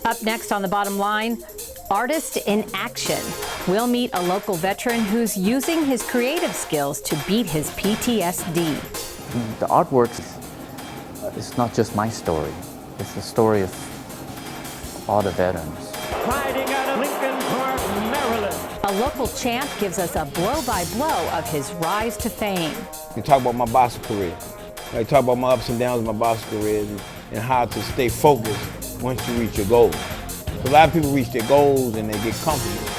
Up next on The Bottom Line, Artist in Action. We'll meet a local veteran who's using his creative skills to beat his PTSD. The artwork is not just my story. It's the story of all the veterans. Riding out of Lincoln Park, Maryland. A local champ gives us a blow-by-blow of his rise to fame. You talk about my boxing career. I talk about my ups and downs of my boxing career and how to stay focused once you reach your goals. So a lot of people reach their goals and they get comfortable.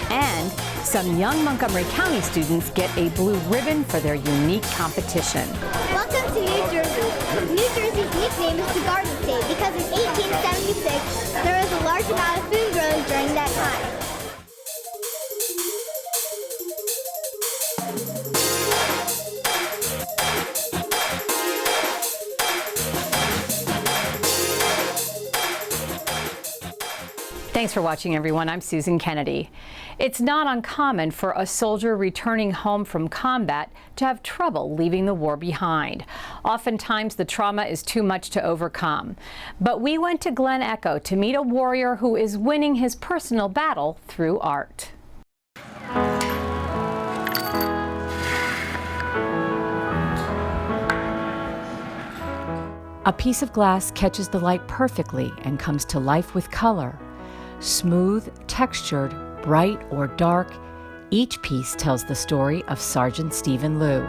And some young Montgomery County students get a blue ribbon for their unique competition. Welcome to New Jersey. New Jersey's nickname is the Garden State because in 1876 there was a large amount of food grown during that time. Thanks for watching, everyone. I'm Susan Kennedy. It's not uncommon for a soldier returning home from combat to have trouble leaving the war behind. Oftentimes, the trauma is too much to overcome. But we went to Glen Echo to meet a warrior who is winning his personal battle through art. A piece of glass catches the light perfectly and comes to life with color. Smooth, textured, bright, or dark, each piece tells the story of Sergeant Stephen Liu.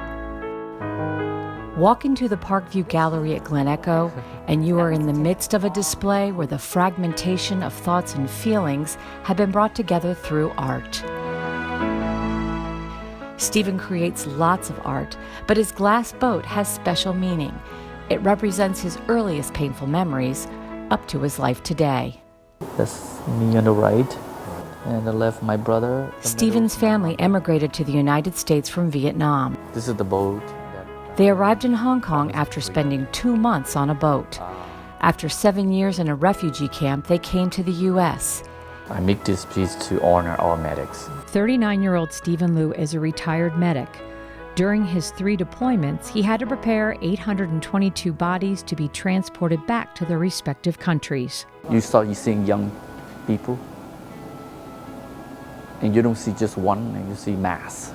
Walk into the Parkview Gallery at Glen Echo, and you are in the midst of a display where the fragmentation of thoughts and feelings have been brought together through art. Stephen creates lots of art, but his glass boat has special meaning. It represents his earliest painful memories up to his life today. That's me on the right, and on the left, my brother. Stephen's family emigrated to the United States from Vietnam. This is the boat. They arrived in Hong Kong after spending 2 months on a boat. After 7 years in a refugee camp, they came to the U.S. I make this piece to honor our medics. 39-year-old Stephen Liu is a retired medic. During his 3 deployments, he had to prepare 822 bodies to be transported back to their respective countries. You start seeing young people, and you don't see just one, and you see mass.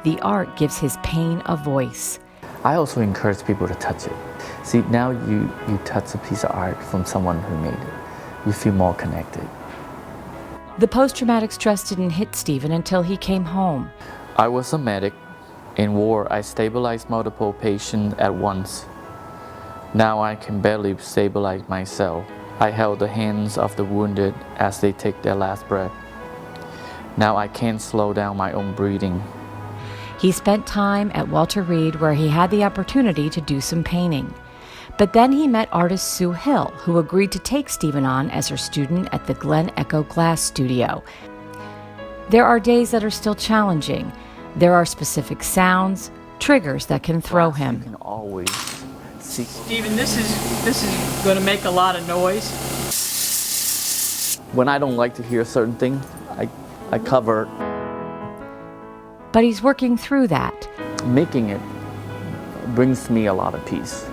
The art gives his pain a voice. I also encourage people to touch it. See, now you touch a piece of art from someone who made it. You feel more connected. The post-traumatic stress didn't hit Stephen until he came home. I was a medic. In war, I stabilized multiple patients at once. Now I can barely stabilize myself. I held the hands of the wounded as they take their last breath. Now I can't slow down my own breathing. He spent time at Walter Reed where he had the opportunity to do some painting. But then he met artist Sue Hill, who agreed to take Stephen on as her student at the Glen Echo Glass Studio. There are days that are still challenging. There are specific sounds, triggers that can throw him. You can always see. Stephen, this is going to make a lot of noise. When I don't like to hear a certain thing, I cover. But he's working through that. Making it brings me a lot of peace.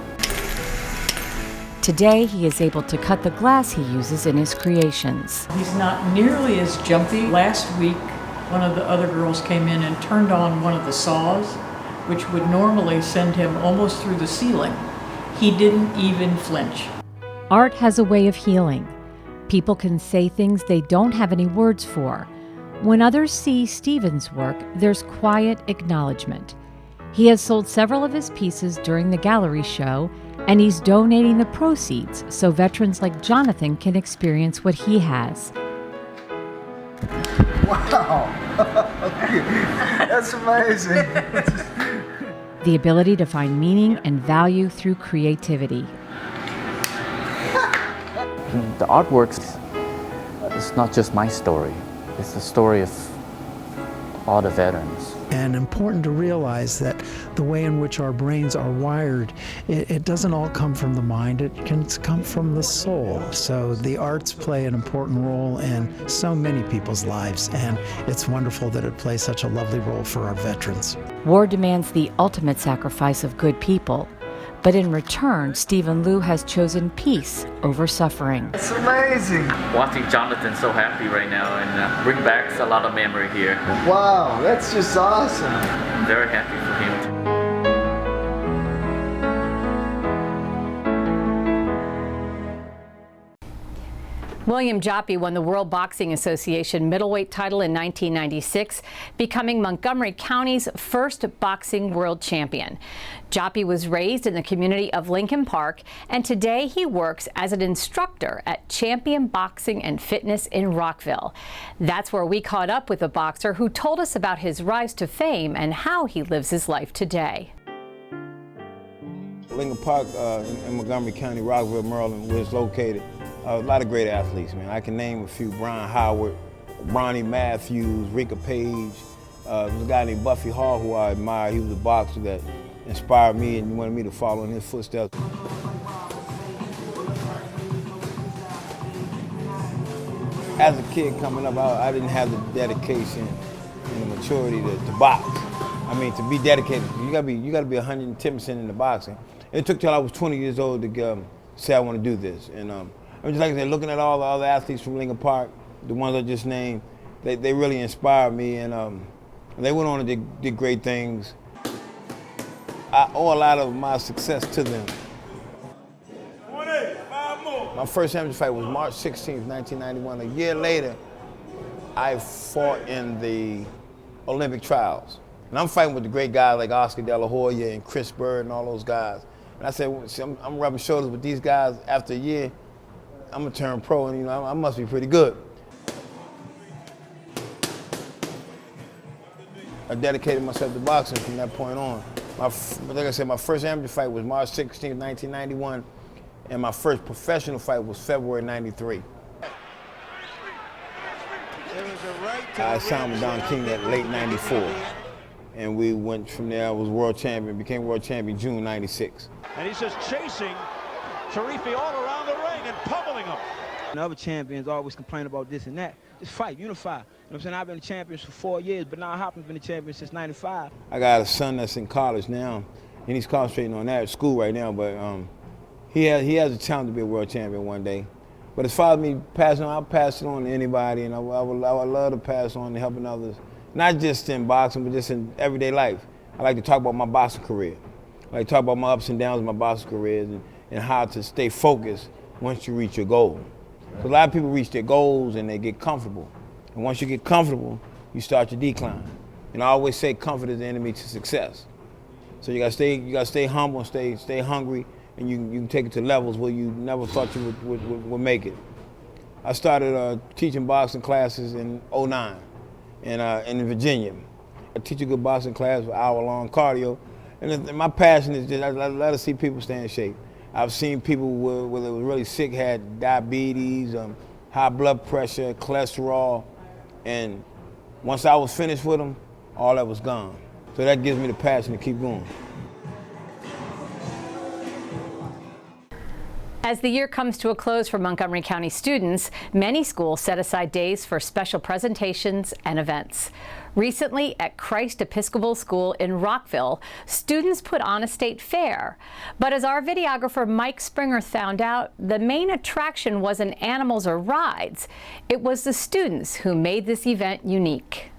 Today, he is able to cut the glass he uses in his creations. He's not nearly as jumpy. Last week, one of the other girls came in and turned on one of the saws, which would normally send him almost through the ceiling. He didn't even flinch. Art has a way of healing. People can say things they don't have any words for. When others see Stephen's work, there's quiet acknowledgement. He has sold several of his pieces during the gallery show, and he's donating the proceeds so veterans like Jonathan can experience what he has. Wow! That's amazing! The ability to find meaning and value through creativity. The artwork is not just my story. It's the story of all the veterans. And important to realize that the way in which our brains are wired, it doesn't all come from the mind, it can come from the soul. So the arts play an important role in so many people's lives, and it's wonderful that it plays such a lovely role for our veterans. War demands the ultimate sacrifice of good people, But in return, Stephen Liu has chosen peace over suffering. It's amazing. Watching Jonathan so happy right now and bring back a lot of memory here. Wow, that's just awesome. I'm very happy for him. William Joppy won the World Boxing Association middleweight title in 1996, becoming Montgomery County's first boxing world champion. Joppy was raised in the community of Lincoln Park, and today he works as an instructor at Champion Boxing and Fitness in Rockville. That's where we caught up with a boxer who told us about his rise to fame and how he lives his life today. Lincoln Park in Montgomery County, Rockville, Maryland, where it's located. A lot of great athletes, man. I can name a few: Brian Howard, Bronny Matthews, Rika Page. There's a guy named Buffy Hall who I admire. He was a boxer that inspired me and wanted me to follow in his footsteps. As a kid coming up, I didn't have the dedication and the maturity to box. I mean, to be dedicated, you gotta be 110% into boxing. It took till I was 20 years old to say I want to do this. And just like I said, looking at all the other athletes from Lincoln Park, the ones I just named, they really inspired me, and they went on and did great things. I owe a lot of my success to them. My first amateur fight was March 16th, 1991. A year later, I fought in the Olympic trials. And I'm fighting with the great guys like Oscar De La Hoya and Chris Bird and all those guys. And I said, I'm rubbing shoulders with these guys. After a year, I'm gonna turn pro, and I must be pretty good. I dedicated myself to boxing from that point on. Like I said, my first amateur fight was March 16, 1991, and my first professional fight was February '93. I signed with Don King at late '94, and we went from there. I was world champion, became world champion June '96. And he's just chasing Sharifi all around the ring and pummeling him. And other champions always complain about this and that. Just fight, unify. You know what I'm saying? I've been a champion for 4 years, but now Hopkins been a champion since '95. I got a son that's in college now, and he's concentrating on that at school right now, but he has a chance to be a world champion one day. But as far as me passing on, I'll pass it on to anybody, and I would love to pass on to helping others, not just in boxing, but just in everyday life. I like to talk about my boxing career. I like to talk about my ups and downs of my boxing career, and how to stay focused once you reach your goal. So a lot of people reach their goals and they get comfortable. And once you get comfortable, you start your decline. And I always say comfort is the enemy to success. So you gotta stay humble and stay hungry, and you can take it to levels where you never thought you would make it. I started teaching boxing classes in '09 in Virginia. I teach a good boxing class for hour-long cardio. And my passion is just, I love to see people stay in shape. I've seen people where they were really sick, had diabetes, high blood pressure, cholesterol, and once I was finished with them, all that was gone. So that gives me the passion to keep going. As the year comes to a close for Montgomery County students, many schools set aside days for special presentations and events. Recently, at Christ Episcopal School in Rockville, students put on a state fair. But as our videographer Mike Springer found out, the main attraction wasn't animals or rides. It was the students who made this event unique.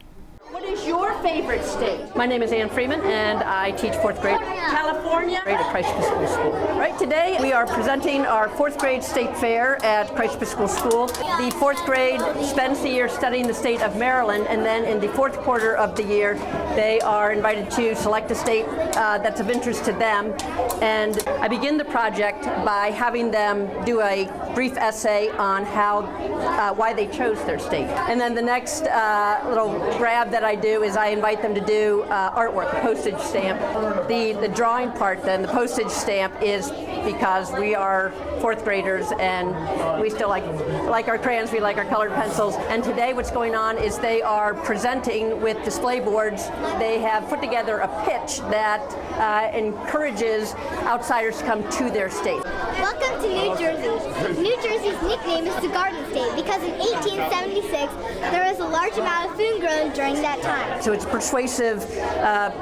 What is your favorite state? My name is Ann Freeman, and I teach 4th grade California at Christ Episcopal School. Right, today we are presenting our 4th grade state fair at Christ Episcopal School. The 4th grade spends the year studying the state of Maryland, and then in the 4th quarter of the year, they are invited to select a state that's of interest to them. And I begin the project by having them do a brief essay on why they chose their state. And then the next little grab that I do is I invite them to do artwork, postage stamp. The drawing part, then the postage stamp is because we are fourth graders and we still like our crayons, we like our colored pencils. And today what's going on is they are presenting with display boards. They have put together a pitch that encourages outsiders to come to their state. Welcome to New Jersey. New Jersey's nickname is the Garden State because in 1876 there was a large amount of food grown during that time. So it's a persuasive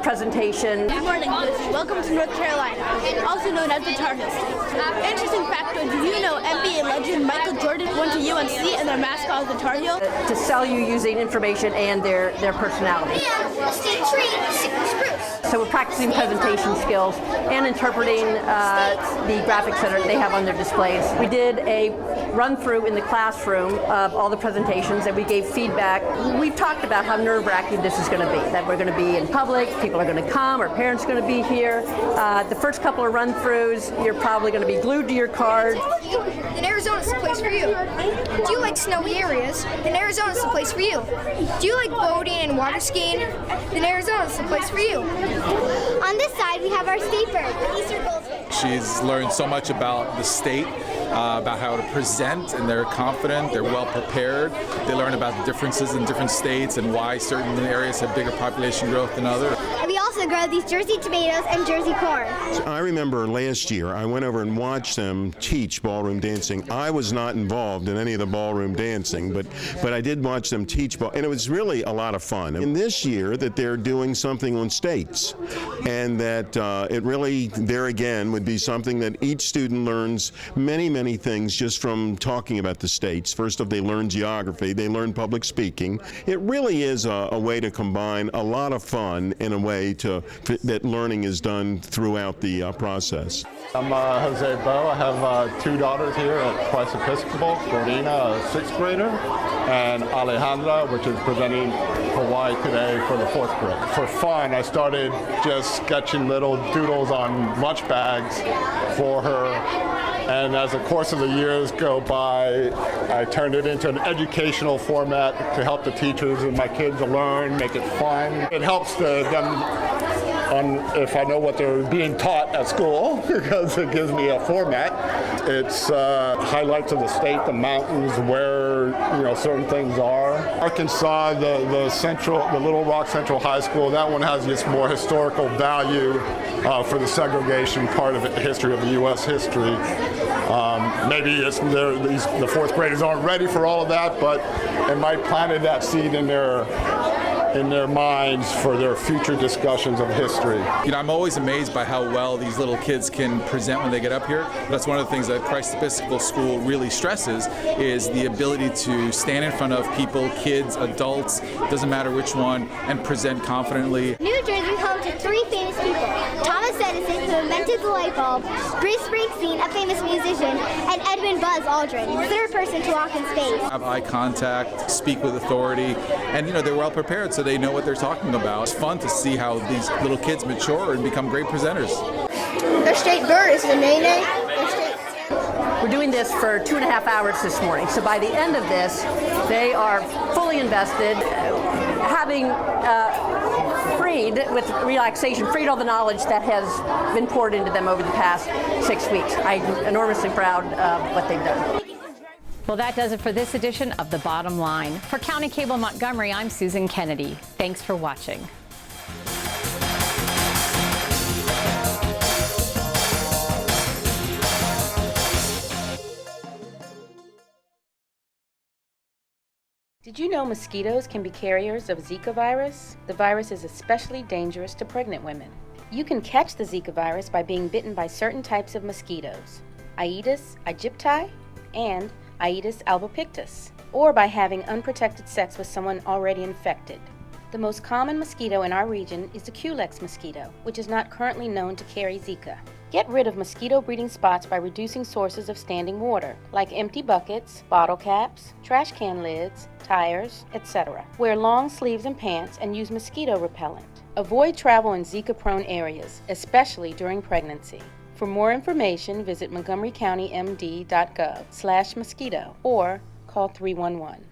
presentation. Good morning. Welcome to North Carolina, also known as the Tar Heel State. Interesting fact, do you know NBA legend Michael Jordan went to UNC and their mascot was the Tar Heel? To sell you using information and their personality. Yeah, a state tree, spruce. So we're practicing presentation skills and interpreting the graphics that they have on their displays. We did a run-through in the classroom of all the presentations and we gave feedback. We've talked about how nerve-wracking this is going to be, that we're going to be in public, people are going to come, our parents are going to be here. The first couple of run-throughs, you're probably going to be glued to your card. Then Arizona's the place for you. Do you like snowy areas? Then Arizona's the place for you. Do you like boating and water skiing? Then Arizona's the place for you. On this side, we have our state bird, the Eastern goldfinch. She's learned so much about the state, about how to present, and they're confident, they're well prepared. They learn about the differences in different states and why certain areas have bigger population growth than others. We also grow these Jersey tomatoes and Jersey corn. I remember last year I went over and watched them teach ballroom dancing. I was not involved in any of the ballroom dancing, but I did watch them teach and it was really a lot of fun. And this year that they're doing something on states, and that it really, there again, would be something that each student learns many things just from talking about the states. First off, they learn geography, they learn public speaking. It really is a way to combine a lot of fun in a way that learning is done throughout the process. I'm Jose Bo. I have two daughters here at Christ Episcopal, Corina, a 6th grader, and Alejandra, which is presenting Hawaii today for the 4th grade. For fun, I started just sketching little doodles on lunch bags for her. And as the course of the years go by, I turned it into an educational format to help the teachers and my kids to learn, make it fun. It helps them if I know what they're being taught at school, because it gives me a format. It's highlights of the state, the mountains, where certain things are. Arkansas, the Little Rock Central High School, that one has just more historical value for the segregation part of it, the history of the U.S. history. Maybe the 4th graders aren't ready for all of that, but it might planted that seed in their minds for their future discussions of history. I'm always amazed by how well these little kids can present when they get up here. That's one of the things that Christ Episcopal School really stresses, is the ability to stand in front of people, kids, adults, doesn't matter which one, and present confidently. New Jersey is home to 3 famous people: Thomas Edison, who invented the light bulb, Bruce Springsteen, a famous musician, and Edwin Buzz Aldrin, the 3rd person to walk in space. Have eye contact, speak with authority, and they're well prepared, so they know what they're talking about. It's fun to see how these little kids mature and become great presenters. Their state bird is the nene. We're doing this for 2.5 hours this morning. So by the end of this, they are fully invested, having freed, with relaxation, freed all the knowledge that has been poured into them over the past 6 weeks. I'm enormously proud of what they've done. Well, that does it for this edition of The Bottom Line. For County Cable Montgomery, I'm Susan Kennedy. Thanks for watching. Did you know mosquitoes can be carriers of Zika virus? The virus is especially dangerous to pregnant women. You can catch the Zika virus by being bitten by certain types of mosquitoes, Aedes aegypti and Aedes albopictus, or by having unprotected sex with someone already infected. The most common mosquito in our region is the Culex mosquito, which is not currently known to carry Zika. Get rid of mosquito breeding spots by reducing sources of standing water, like empty buckets, bottle caps, trash can lids, tires, etc. Wear long sleeves and pants and use mosquito repellent. Avoid travel in Zika-prone areas, especially during pregnancy. For more information, visit montgomerycountymd.gov/mosquito or call 311.